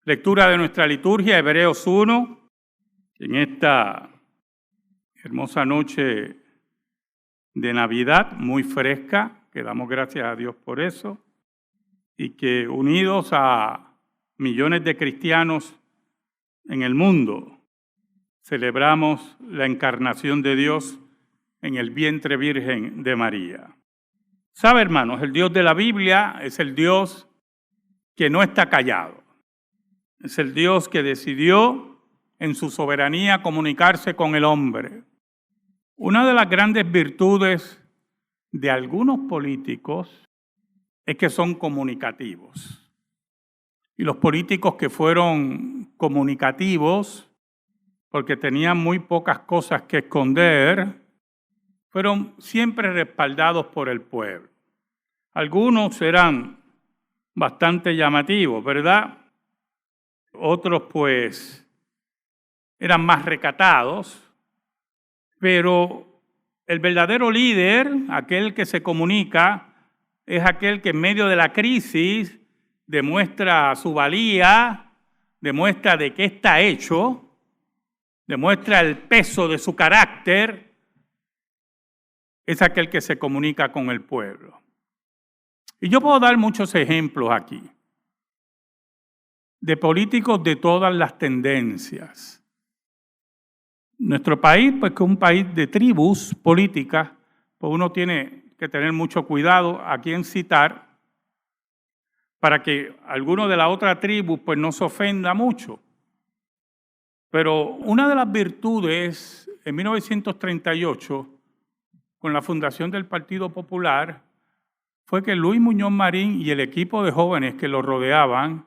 Lectura de nuestra liturgia, Hebreos 1, en esta hermosa noche de Navidad, muy fresca, que damos gracias a Dios por eso, y que unidos a millones de cristianos en el mundo, celebramos la encarnación de Dios en el vientre virgen de María. ¿Sabe, hermanos? El Dios de la Biblia es el Dios que no está callado. Es el Dios que decidió en su soberanía comunicarse con el hombre. Una de las grandes virtudes de algunos políticos es que son comunicativos. Y los políticos que fueron comunicativos, porque tenían muy pocas cosas que esconder, fueron siempre respaldados por el pueblo. Algunos eran bastante llamativos, ¿verdad? Otros, pues, eran más recatados, pero el verdadero líder, aquel que se comunica, es aquel que en medio de la crisis demuestra su valía, demuestra de qué está hecho, demuestra el peso de su carácter, es aquel que se comunica con el pueblo. Y yo puedo dar muchos ejemplos aquí de políticos de todas las tendencias. Nuestro país, pues que es un país de tribus políticas, pues uno tiene que tener mucho cuidado a quién citar para que alguno de la otra tribu pues no se ofenda mucho. Pero una de las virtudes, en 1938, con la fundación del Partido Popular, fue que Luis Muñoz Marín y el equipo de jóvenes que lo rodeaban,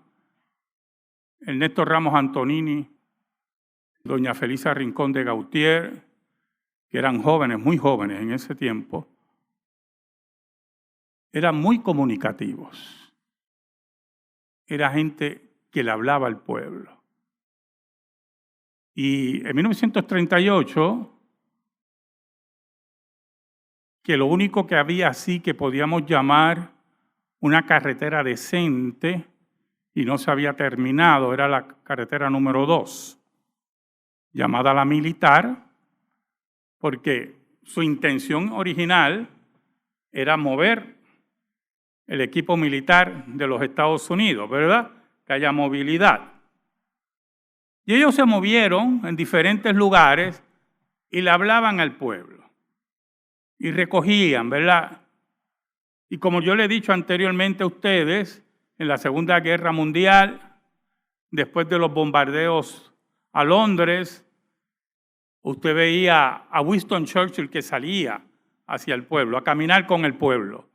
Ernesto Ramos Antonini, doña Felisa Rincón de Gautier, que eran jóvenes, muy jóvenes en ese tiempo, eran muy comunicativos. Era gente que le hablaba al pueblo. Y en 1938, que lo único que había así que podíamos llamar una carretera decente y no se había terminado, era la carretera número 2, llamada la militar, porque su intención original era mover el equipo militar de los Estados Unidos, ¿verdad? Que haya movilidad. Y ellos se movieron en diferentes lugares y le hablaban al pueblo. Y recogían, ¿verdad? Y como yo le he dicho anteriormente a ustedes, en la Segunda Guerra Mundial, después de los bombardeos a Londres, usted veía a Winston Churchill que salía hacia el pueblo, a caminar con el pueblo,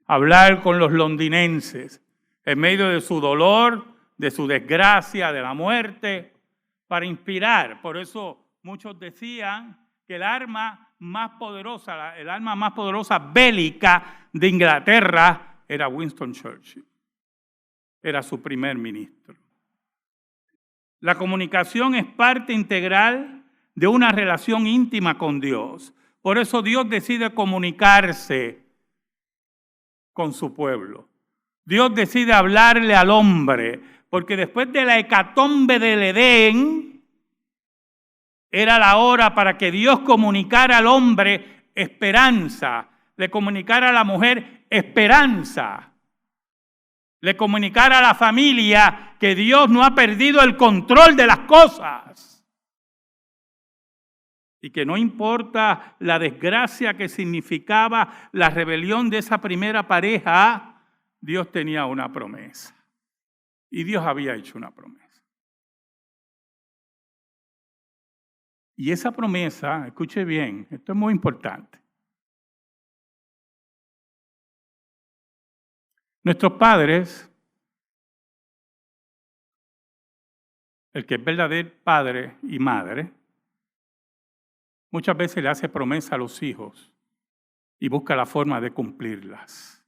a hablar con los londinenses, en medio de su dolor, de su desgracia, de la muerte, para inspirar. Por eso muchos decían que el arma más poderosa bélica de Inglaterra era Winston Churchill. Era su primer ministro. La comunicación es parte integral de una relación íntima con Dios. Por eso Dios decide comunicarse con su pueblo. Dios decide hablarle al hombre, porque después de la hecatombe del Edén, era la hora para que Dios comunicara al hombre esperanza, le comunicara a la mujer esperanza, le comunicara a la familia que Dios no ha perdido el control de las cosas y que no importa la desgracia que significaba la rebelión de esa primera pareja, Dios tenía una promesa y Dios había hecho una promesa. Y esa promesa, escuche bien, esto es muy importante. Nuestros padres, el que es verdadero padre y madre, muchas veces le hace promesa a los hijos y busca la forma de cumplirlas.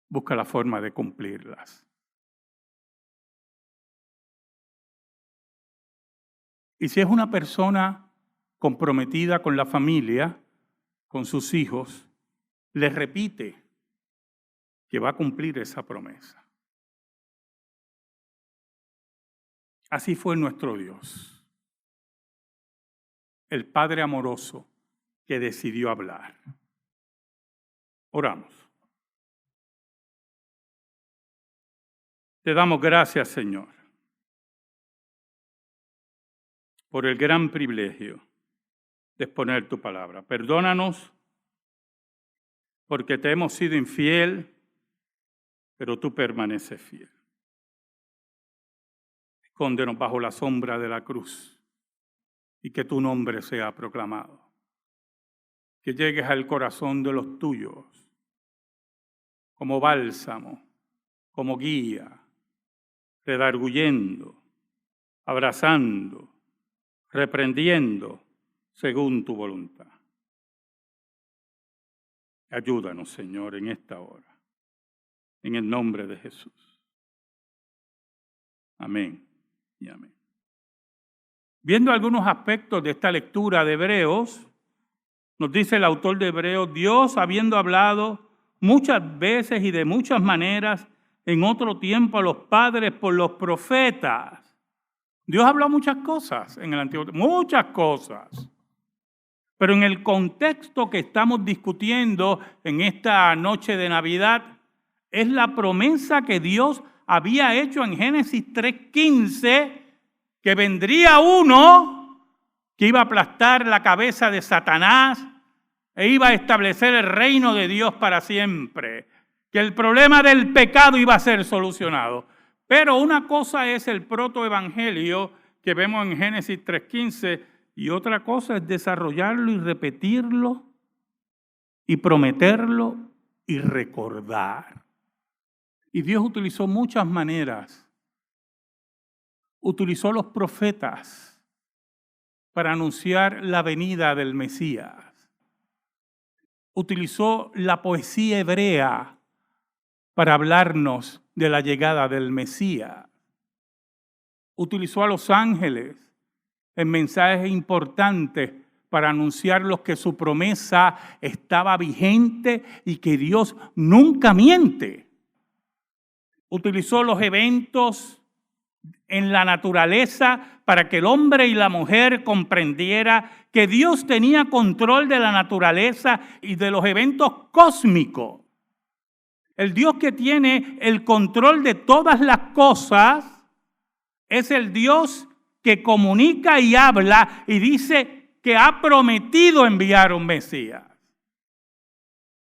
Busca la forma de cumplirlas. Y si es una persona comprometida con la familia, con sus hijos, les repite que va a cumplir esa promesa. Así fue nuestro Dios, el Padre amoroso que decidió hablar. Oramos. Te damos gracias, Señor, por el gran privilegio de exponer tu palabra. Perdónanos porque te hemos sido infiel, pero tú permaneces fiel. Escóndenos bajo la sombra de la cruz y que tu nombre sea proclamado. Que llegues al corazón de los tuyos como bálsamo, como guía, redarguyendo, abrazando, reprendiendo según tu voluntad. Ayúdanos, Señor, en esta hora, en el nombre de Jesús. Amén y amén. Viendo algunos aspectos de esta lectura de Hebreos, nos dice el autor de Hebreos, Dios, habiendo hablado muchas veces y de muchas maneras en otro tiempo a los padres por los profetas. Dios habló muchas cosas en el Antiguo Testamento, muchas cosas. Pero en el contexto que estamos discutiendo en esta noche de Navidad, es la promesa que Dios había hecho en Génesis 3:15, que vendría uno que iba a aplastar la cabeza de Satanás e iba a establecer el reino de Dios para siempre, que el problema del pecado iba a ser solucionado. Pero una cosa es el protoevangelio que vemos en Génesis 3:15 y otra cosa es desarrollarlo y repetirlo y prometerlo y recordar. Y Dios utilizó muchas maneras. Utilizó los profetas para anunciar la venida del Mesías. Utilizó la poesía hebrea para hablarnos de la llegada del Mesías. Utilizó a los ángeles en mensajes importantes para anunciarlos que su promesa estaba vigente y que Dios nunca miente. Utilizó los eventos en la naturaleza para que el hombre y la mujer comprendiera que Dios tenía control de la naturaleza y de los eventos cósmicos. El Dios que tiene el control de todas las cosas es el Dios que comunica y habla y dice que ha prometido enviar un Mesías.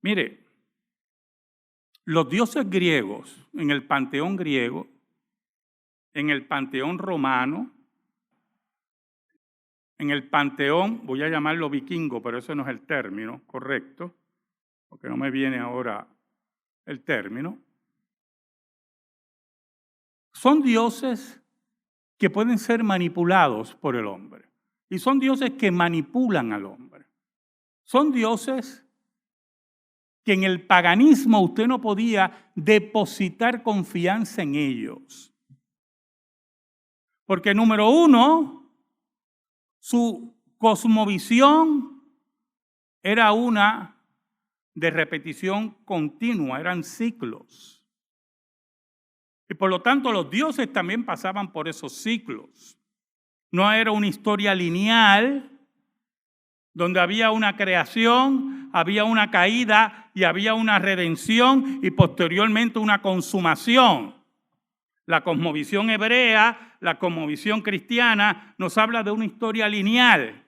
Mire, los dioses griegos en el panteón griego, en el panteón romano, en el panteón, voy a llamarlo vikingo, pero ese no es el término correcto, porque no me viene ahora el término. Son dioses que pueden ser manipulados por el hombre. Y son dioses que manipulan al hombre. Son dioses que en el paganismo usted no podía depositar confianza en ellos. Porque número uno, su cosmovisión era una de repetición continua, eran ciclos. Y por lo tanto los dioses también pasaban por esos ciclos. No era una historia lineal donde había una creación, había una caída y había una redención y posteriormente una consumación. La cosmovisión hebrea, la cosmovisión cristiana nos habla de una historia lineal.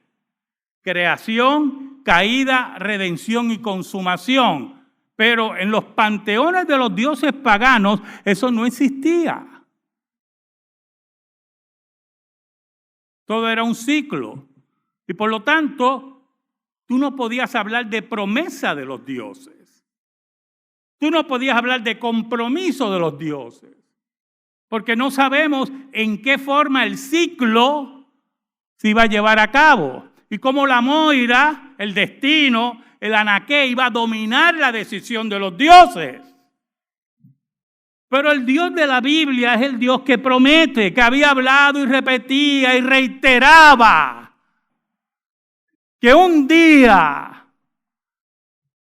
Creación, caída, redención y consumación. Pero en los panteones de los dioses paganos eso no existía. Todo era un ciclo. Y por lo tanto, tú no podías hablar de promesa de los dioses. Tú no podías hablar de compromiso de los dioses. Porque no sabemos en qué forma el ciclo se iba a llevar a cabo. Y cómo la Moira, el destino, el anaqué iba a dominar la decisión de los dioses. Pero el Dios de la Biblia es el Dios que promete, que había hablado y repetía y reiteraba que un día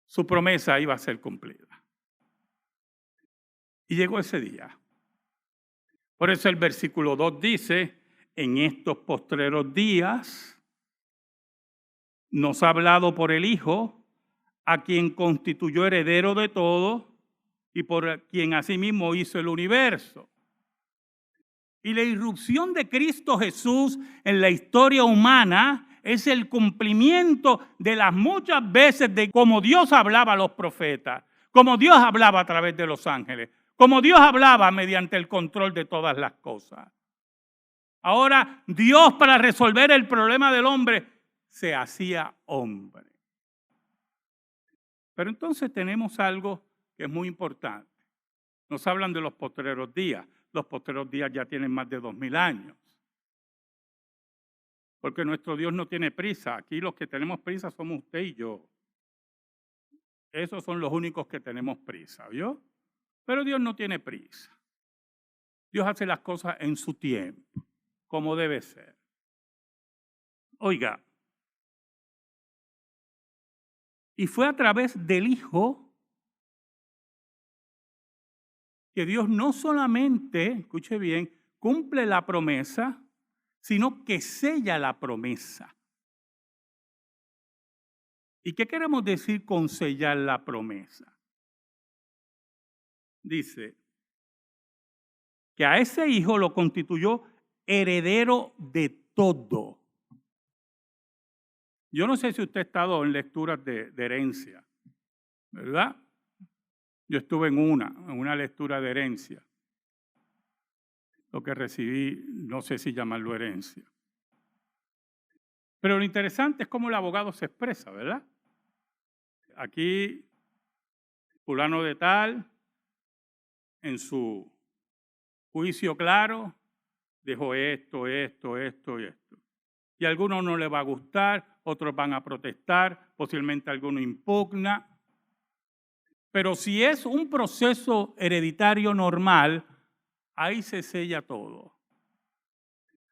su promesa iba a ser cumplida. Y llegó ese día. Por eso el versículo 2 dice, en estos postreros días nos ha hablado por el Hijo, a quien constituyó heredero de todo y por quien asimismo hizo el universo. Y la irrupción de Cristo Jesús en la historia humana es el cumplimiento de las muchas veces de cómo Dios hablaba a los profetas, como Dios hablaba a través de los ángeles, como Dios hablaba mediante el control de todas las cosas. Ahora Dios, para resolver el problema del hombre, se hacía hombre. Pero entonces tenemos algo que es muy importante. Nos hablan de los postreros días. Los postreros días ya tienen más de 2000 años. Porque nuestro Dios no tiene prisa. Aquí los que tenemos prisa somos usted y yo. Esos son los únicos que tenemos prisa, ¿vio? Pero Dios no tiene prisa. Dios hace las cosas en su tiempo, como debe ser. Oiga, y fue a través del Hijo que Dios no solamente, escuche bien, cumple la promesa, sino que sella la promesa. ¿Y qué queremos decir con sellar la promesa? Dice que a ese Hijo lo constituyó heredero de todo. Yo no sé si usted ha estado en lecturas de herencia, ¿verdad? Yo estuve en una lectura de herencia. Lo que recibí, no sé si llamarlo herencia. Pero lo interesante es cómo el abogado se expresa, ¿verdad? Aquí, fulano de tal, en su juicio claro, dijo esto y esto. Y a algunos no les va a gustar, otros van a protestar, posiblemente alguno impugna. Pero si es un proceso hereditario normal, ahí se sella todo.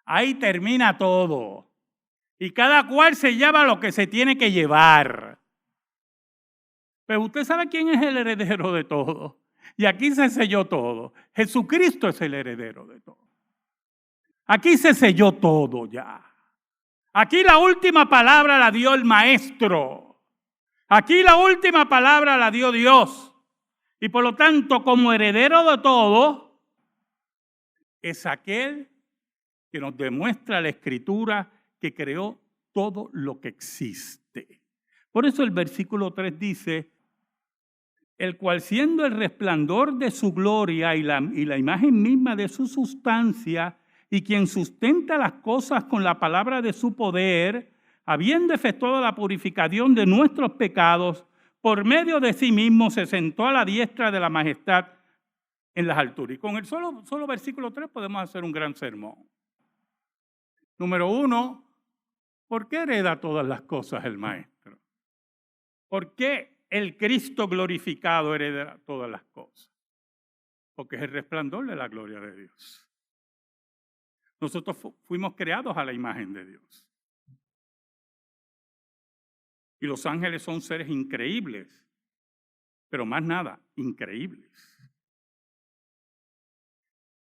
Ahí termina todo. Y cada cual se lleva lo que se tiene que llevar. Pero usted sabe quién es el heredero de todo. Y aquí se selló todo. Jesucristo es el heredero de todo. Aquí se selló todo ya. Aquí la última palabra la dio el Maestro. Aquí la última palabra la dio Dios. Y por lo tanto, como heredero de todo, es aquel que nos demuestra la Escritura que creó todo lo que existe. Por eso el versículo 3 dice, el cual siendo el resplandor de su gloria y la imagen misma de su sustancia, y quien sustenta las cosas con la palabra de su poder, habiendo efectuado la purificación de nuestros pecados, por medio de sí mismo se sentó a la diestra de la majestad en las alturas. Y con el solo versículo 3 podemos hacer un gran sermón. Número 1, ¿por qué hereda todas las cosas el Maestro? ¿Por qué el Cristo glorificado hereda todas las cosas? Porque es el resplandor de la gloria de Dios. Nosotros fuimos creados a la imagen de Dios. Y los ángeles son seres increíbles, pero más nada, increíbles.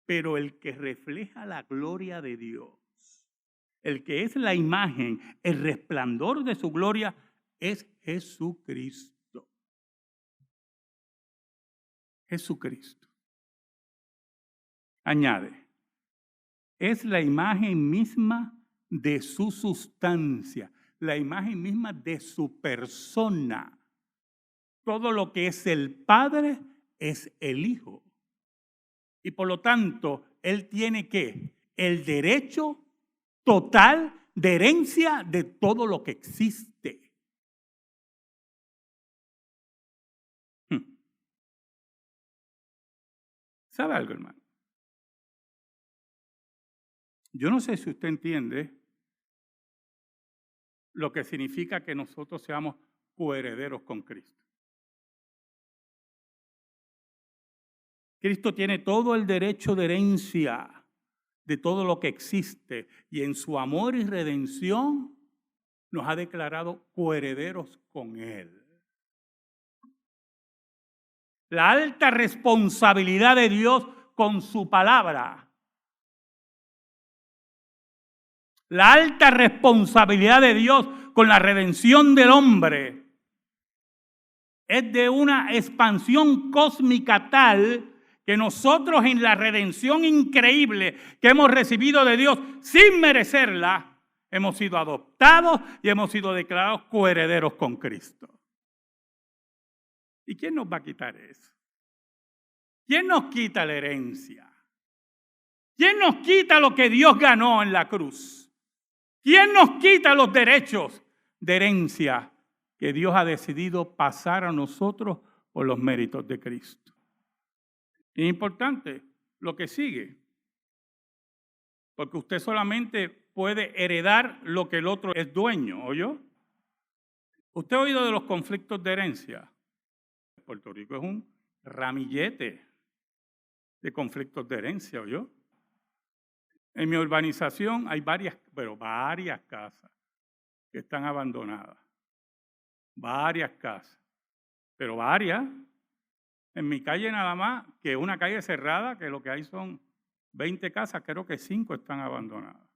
Pero el que refleja la gloria de Dios, el que es la imagen, el resplandor de su gloria, es Jesucristo. Jesucristo. Añade, es la imagen misma de su sustancia, la imagen misma de su persona. Todo lo que es el Padre es el Hijo. Y por lo tanto, Él tiene ¿qué? El derecho total de herencia de todo lo que existe. ¿Sabe algo, hermano? Yo no sé si usted entiende lo que significa que nosotros seamos coherederos con Cristo. Cristo tiene todo el derecho de herencia de todo lo que existe y en su amor y redención nos ha declarado coherederos con Él. La alta responsabilidad de Dios con su palabra La alta responsabilidad de Dios con la redención del hombre es de una expansión cósmica tal que nosotros en la redención increíble que hemos recibido de Dios sin merecerla, hemos sido adoptados y hemos sido declarados coherederos con Cristo. ¿Y quién nos va a quitar eso? ¿Quién nos quita la herencia? ¿Quién nos quita lo que Dios ganó en la cruz? ¿Quién nos quita los derechos de herencia que Dios ha decidido pasar a nosotros por los méritos de Cristo? Es importante lo que sigue, porque usted solamente puede heredar lo que el otro es dueño, ¿oyó? ¿Usted ha oído de los conflictos de herencia? Puerto Rico es un ramillete de conflictos de herencia, ¿oyó? En mi urbanización hay varias casas que están abandonadas. Varias casas, pero varias. En mi calle nada más, que una calle cerrada, que lo que hay son 20 casas, creo que 5 están abandonadas.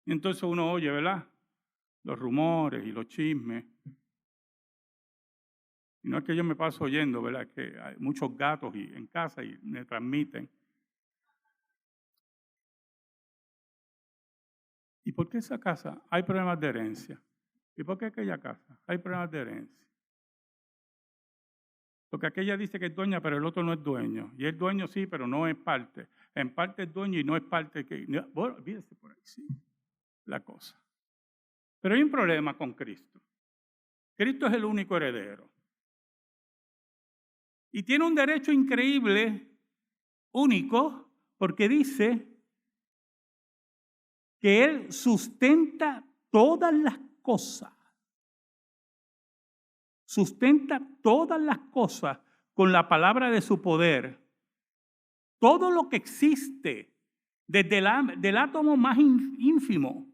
Y entonces uno oye, ¿verdad? Los rumores y los chismes. Y no es que yo me paso oyendo, ¿verdad? Es que hay muchos gatos en casa y me transmiten. ¿Y por qué esa casa hay problemas de herencia? ¿Y por qué aquella casa hay problemas de herencia? Porque aquella dice que es dueña, pero el otro no es dueño. Y es dueño sí, pero no es parte. En parte es dueño y no es parte. Bueno, olvídese por ahí, sí, la cosa. Pero hay un problema con Cristo. Cristo es el único heredero. Y tiene un derecho increíble, único, porque dice que Él sustenta todas las cosas. Sustenta todas las cosas con la palabra de su poder. Todo lo que existe, desde del átomo más ínfimo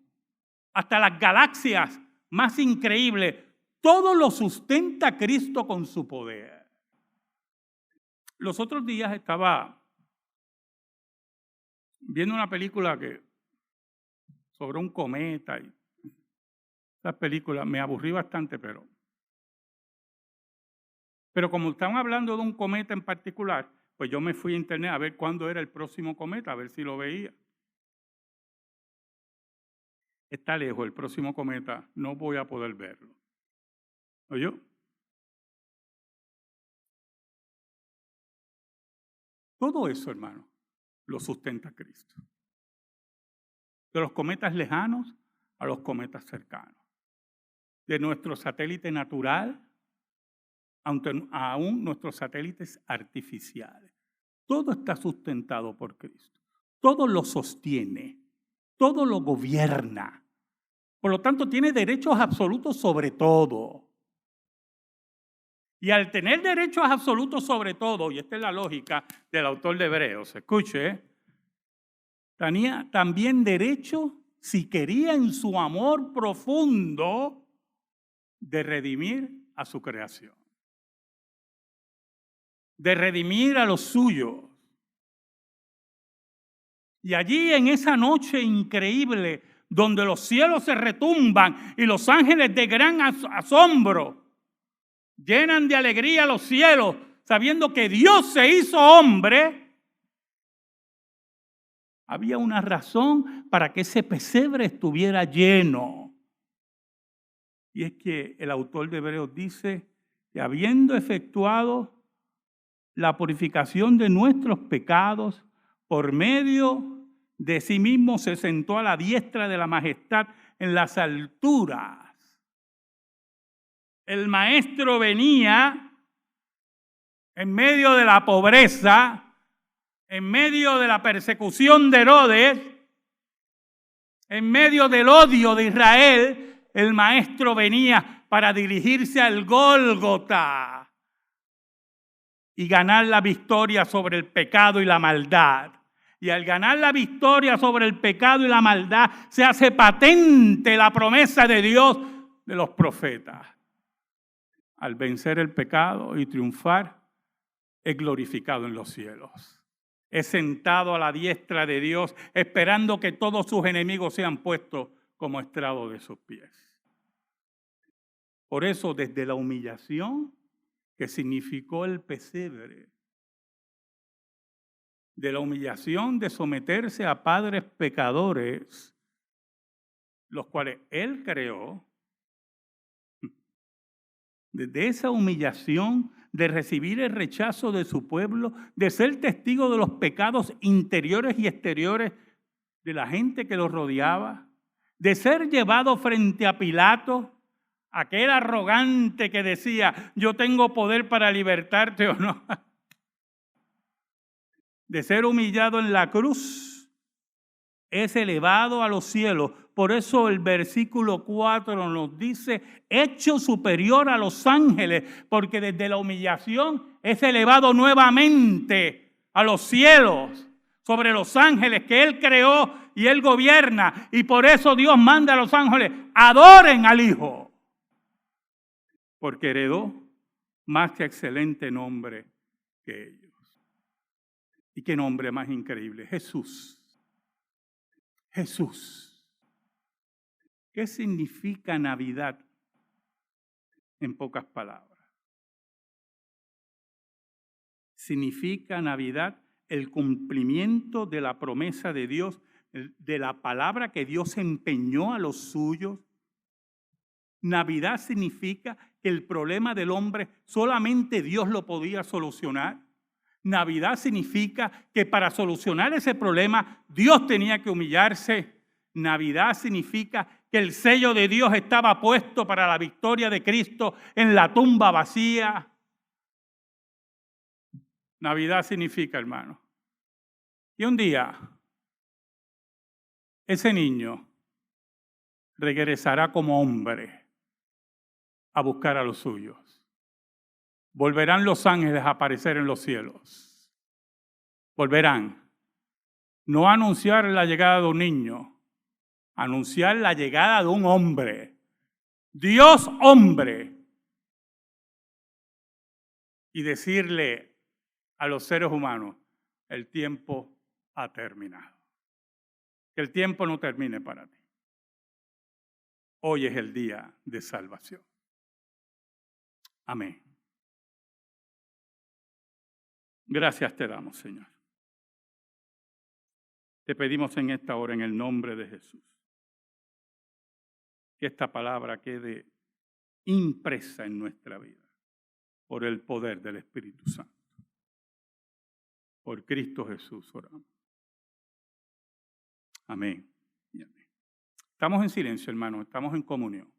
hasta las galaxias más increíbles, todo lo sustenta Cristo con su poder. Los otros días estaba viendo una película sobre un cometa. Y esa película me aburrí bastante, pero como estaban hablando de un cometa en particular, pues yo me fui a internet a ver cuándo era el próximo cometa, a ver si lo veía. Está lejos el próximo cometa, no voy a poder verlo. ¿Oyó? Todo eso, hermano, lo sustenta Cristo. De los cometas lejanos a los cometas cercanos. De nuestro satélite natural aún nuestros satélites artificiales. Todo está sustentado por Cristo. Todo lo sostiene. Todo lo gobierna. Por lo tanto, tiene derechos absolutos sobre todo. Y al tener derechos absolutos sobre todo, y esta es la lógica del autor de Hebreos, escuche, tenía también derecho, si quería en su amor profundo, de redimir a su creación. De redimir a los suyos. Y allí en esa noche increíble, donde los cielos se retumban y los ángeles de gran asombro llenan de alegría los cielos, sabiendo que Dios se hizo hombre, había una razón para que ese pesebre estuviera lleno. Y es que el autor de Hebreos dice que habiendo efectuado la purificación de nuestros pecados, por medio de sí mismo se sentó a la diestra de la majestad en las alturas. El maestro venía en medio de la pobreza, en medio de la persecución de Herodes, en medio del odio de Israel, el maestro venía para dirigirse al Gólgota y ganar la victoria sobre el pecado y la maldad. Y al ganar la victoria sobre el pecado y la maldad, se hace patente la promesa de Dios de los profetas. Al vencer el pecado y triunfar, es glorificado en los cielos. es sentado a la diestra de Dios, esperando que todos sus enemigos sean puestos como estrado de sus pies. Por eso, desde la humillación que significó el pesebre, de la humillación de someterse a padres pecadores, los cuales Él creó, desde esa humillación de recibir el rechazo de su pueblo, de ser testigo de los pecados interiores y exteriores de la gente que los rodeaba, de ser llevado frente a Pilato, aquel arrogante que decía, yo tengo poder para libertarte o no, de ser humillado en la cruz, es elevado a los cielos. Por eso el versículo 4 nos dice, hecho superior a los ángeles, porque desde la humillación es elevado nuevamente a los cielos, sobre los ángeles que Él creó y Él gobierna. Y por eso Dios manda a los ángeles, adoren al Hijo, porque heredó más que excelente nombre que ellos. Y qué nombre más increíble, Jesús. Jesús. ¿Qué significa Navidad? En pocas palabras. Significa Navidad el cumplimiento de la promesa de Dios, de la palabra que Dios empeñó a los suyos. Navidad significa que el problema del hombre solamente Dios lo podía solucionar. Navidad significa que para solucionar ese problema Dios tenía que humillarse. Navidad significa que el sello de Dios estaba puesto para la victoria de Cristo en la tumba vacía. Navidad significa, hermano, que un día ese niño regresará como hombre a buscar a los suyos. Volverán los ángeles a aparecer en los cielos. Volverán. No a anunciar la llegada de un niño, a anunciar la llegada de un hombre. Dios hombre. Y decirle a los seres humanos, el tiempo ha terminado. Que el tiempo no termine para ti. Hoy es el día de salvación. Amén. Gracias te damos, Señor. Te pedimos en esta hora, en el nombre de Jesús, que esta palabra quede impresa en nuestra vida por el poder del Espíritu Santo. Por Cristo Jesús oramos. Amén y amén. Estamos en silencio, hermano, estamos en comunión.